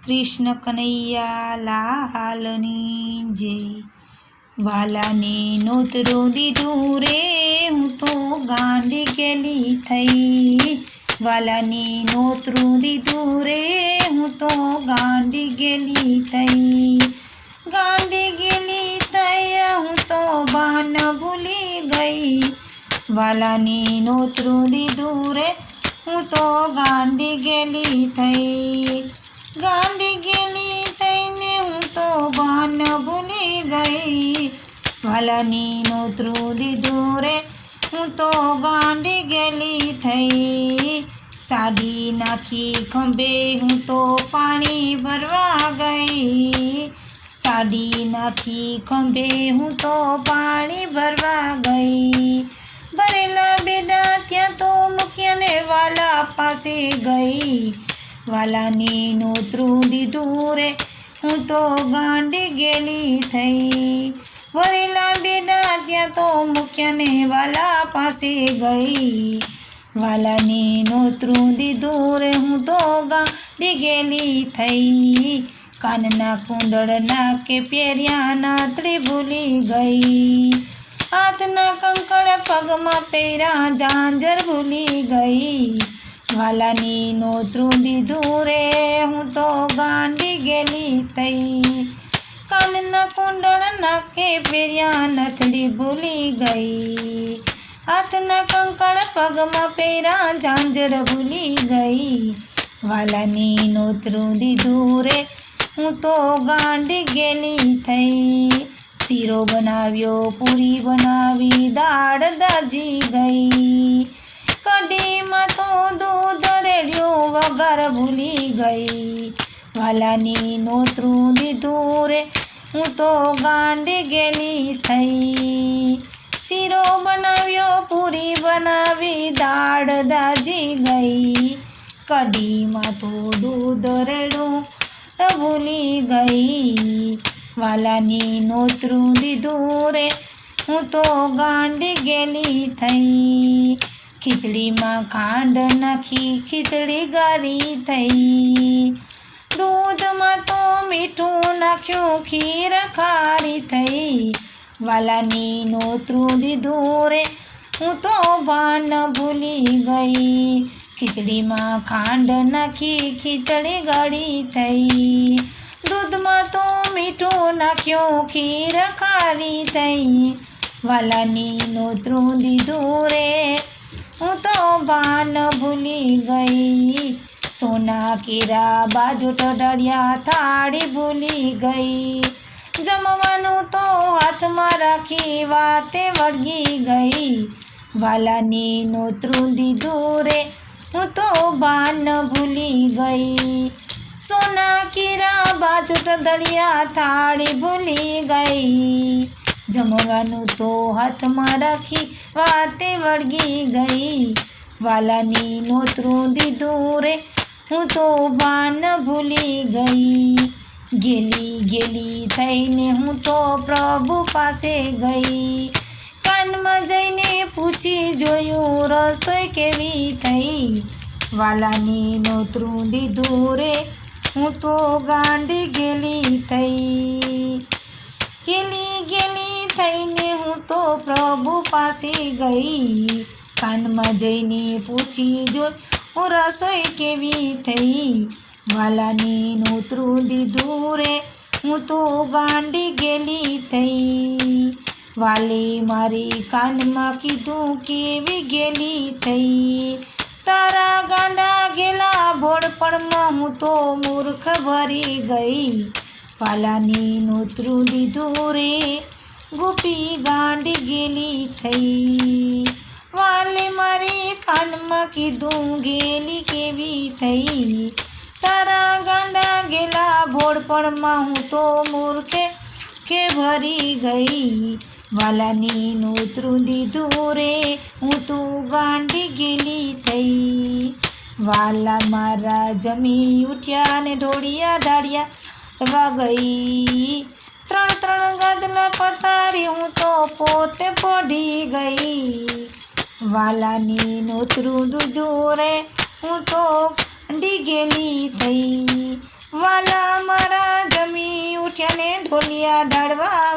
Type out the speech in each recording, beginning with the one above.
કૃષ્ણ કનૈયા લાલની જય। વાલાને નોતરું દીધું રે હું તો ગાંડી ગેલી થઈ। વાલાને નોતરું દીધું રે હું તો ગાંડી ગેલી થઈ। ગાંડી ગેલી થઈ હું તો ભાન ભૂલી ગઈ। વાલાને નોતરું દીધું રે હું તો ગાંડી ગેલી થઈ। ગાંડી ગેલી થઈને હું તો ભાન ભૂલી ગઈ। વાલાને નોતરું દીધું રે હું તો ગાંડી ગેલી થઈ। સાડી નાખી ખંભે હું તો પાણી ભરવા ગઈ। સાડી નાખી ખંભે હું તો પાણી ભરવા ગઈ। ભરેલા બેડા ત્યાં તો મૂક્યાને વાલા પાસે ગઈ। વાલાને નોતરું દીધું રે હું તો ગાંડી ગેલી થઈ। ભરેલા બેડા ત્યાં તો મૂક્યાને વાલા પાસે ગઈ। વાલાને નોતરું દીધું રે હું તો ગાંડી ગેલી થઈ। કાનના કુંડળના કે પહેર્યા નાતડી ભૂલી ગઈ। હાથના કંકણ પગમાં પહેર્યા ઝાંઝર ભૂલી ગઈ। વાલાને નોતરું દીધું રે હું તો ગાંડી ગેલી થઈ। કાનના કુંડળના કે પહેર્યા નાતડી ભૂલી ગઈ। હાથના કંકણ પગમાં પહેર્યા ઝાંઝર ભૂલી ગઈ। વાલાને નોતરું દીધું રે હું તો ગાંડી ગેલી થઈ। શીરો બનાવ્યો પૂરી બનાવી દાળ દાજી ગઈ। કઢીમાં તો દૂધ રેડ્યું વઘાર ભૂલી ગઈ। વાલાને નોતરું દીધું રે હું તો ગાંડી ગેલી થઈ। શીરો બનાવ્યો પૂરી બનાવી દાળ દાજી ગઈ। કઢીમાં તો દૂધ રેડ્યું ભૂલી ગઈ। વાલાને નોતરું દીધું રે હું તો ગાંડી ગેલી થઈ। ખીચડીમાં ખાંડ નાખી ખીચડી ગારી થઈ। દૂધમાં તો મીઠું નાખ્યું ખીર ખારી થઈ। વાલાને નોતરું દીધું રે હું તો ભાન ભૂલી ગઈ। ખીચડીમાં ખાંડ નાખી ખીચડી ગાળી થઈ। દૂધમાં તો મીઠું નાખ્યું ખીર ખારી થઈ। વાલાને નોતરું દીધું રે હું તો ભાન ભૂલી ગઈ। સોના કેરા બાજુ ટળિયા થાળી ભૂલી ગઈ। જમવાનું તો હાથમાં રાખી વાતે વળગી ગઈ। વાલાને નોતરું દીધું રે હું તો ભાન ભૂલી ગઈ। સોના કેરા બાજુ ટળિયા થાળી ભૂલી ગઈ। જમવાનું તો હાથમાં રાખી વાતે વળગી ગઈ। વાલાને નોતરું દીધું રે હું તો ભાન ભૂલી ગઈ। ગેલી થઈને હું તો પ્રભુ પાસે ગઈ। કાનમાં જઈને પૂછી જોયું રસોઈ કેવી થઈ। વાલાને નોતરું દીધું રે હું તો ગાંડી ગેલી થઈ। ગેલી થઈને હું તો પ્રભુ પાસે ગઈ। કાનમાં જઈને પૂછી જોયું રસોઈ કેવી થઈ। વાલાને નોતરું દીધું રે હું તો ગાંડી ગેલી થઈ। વાલે મારી કાનમાં કીધું કેવી ગેલી થઈ। તારા ગાંડા ગેલા ભોળપણમાં હું તો મૂર્ખ ભરી ગઈ। વાલાને નોતરું દીધું રે ગોપી ગાંડી ગેલી થઈ। વાલે મારી કાનમાં કીધું ગેલી કેવી થઈ। તારા ગાંડા ગેલા ભોળપણમાં હું તો મૂર્ખે કે ભરી ગઈ। વાલાને નોતરું દીધું રે હું તો ગાંડી ગેલી થઈ। વાલા મારા જમી ઉઠ્યા ને ઢોળિયા ધાડિયા ગઈ। ત્રણ ગાદલા પથારી હું તો પોતે પડી ગઈ। વાલાને નોતરું દીધું રે હું તો ગાંડી ગેલી થઈ। વાલા મારા જમી ઉઠ્યા ને ઢોલિયા ઢાળવા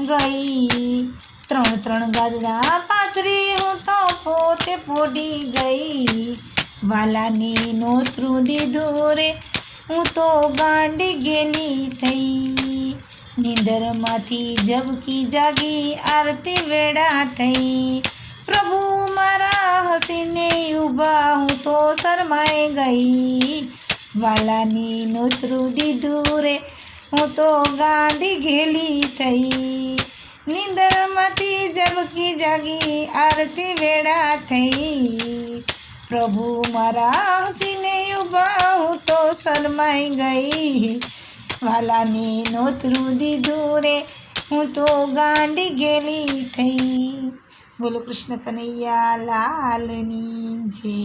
ગઈ. 3 ગાદડા પાથરી હું તો પોતે પોડી ગઈ. વાલાની નોતરું દીધું રે હું તો ગાંડી ગેલી થઈ. નીંદરમાંથી ઝબકી જાગી આરતી વેળા થઈ. પ્રભુ મારા હસીને ઊભા હું તો શરમાઈ ગઈ. વાલાની નોતરું દીધું રે હું તો ગાંડી ઘેલી થઈ. નીંદરમાંથી ઝબકી જાગી આરતી વેળા થઈ. પ્રભુ મારા હસીને ઊભા હું તો શરમાઈ ગઈ. વાલાની નોતરું દીધું રે હું તો ગાંડી ગેલી થઈ. બોલો કૃષ્ણ કનૈયા લાલની જય.